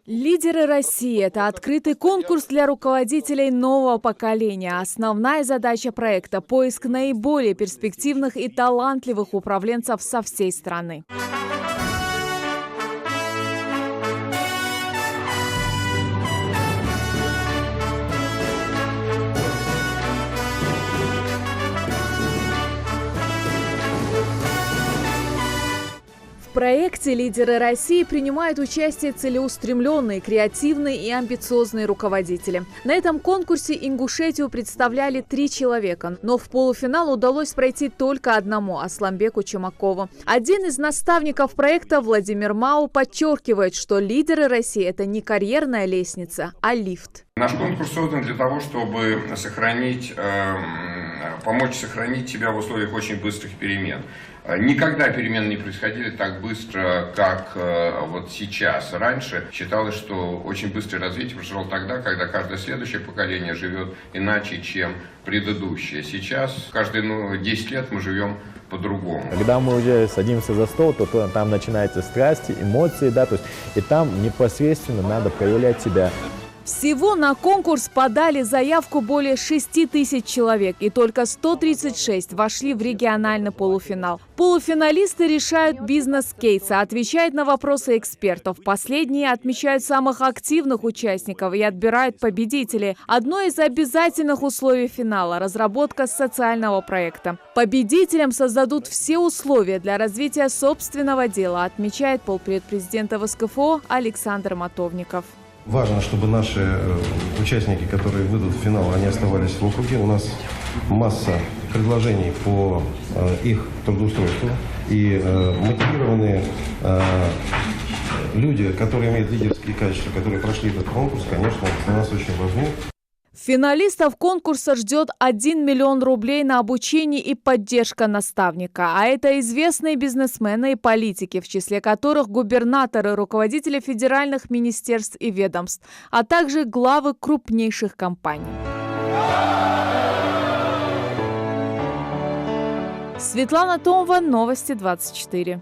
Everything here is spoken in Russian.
Лидеры России – это открытый конкурс для руководителей нового поколения. Основная задача проекта – поиск наиболее перспективных и талантливых управленцев со всей страны. В проекте «Лидеры России» принимают участие целеустремленные, креативные и амбициозные руководители. На этом конкурсе Ингушетию представляли 3 человека, но в полуфинал удалось пройти только одному – Асламбеку Чумакову. Один из наставников проекта, Владимир Мау, подчеркивает, что «Лидеры России» – это не карьерная лестница, а лифт. Наш конкурс создан для того, чтобы помочь сохранить себя в условиях очень быстрых перемен. Никогда перемены не происходили так быстро, как вот сейчас. Раньше считалось, что очень быстрое развитие произошло тогда, когда каждое следующее поколение живет иначе, чем предыдущее. Сейчас каждые 10 лет мы живем по-другому. Когда мы уже садимся за стол, то там начинаются страсти, эмоции, да, то есть и там непосредственно надо проявлять себя. Всего на конкурс подали заявку более 6 тысяч человек, и только 136 вошли в региональный полуфинал. Полуфиналисты решают бизнес-кейсы, отвечают на вопросы экспертов. Последние отмечают самых активных участников и отбирают победителей. Одно из обязательных условий финала – разработка социального проекта. Победителям создадут все условия для развития собственного дела, отмечает полпред президента ВСКФО Александр Мотовников. Важно, чтобы наши участники, которые выйдут в финал, они оставались в округе. У нас масса предложений по их трудоустройству. И мотивированные люди, которые имеют лидерские качества, которые прошли этот конкурс, конечно, для нас очень важны. Финалистов конкурса ждет 1 миллион рублей на обучение и поддержка наставника. А это известные бизнесмены и политики, в числе которых губернаторы, руководители федеральных министерств и ведомств, а также главы крупнейших компаний. Светлана Томова, Новости 24.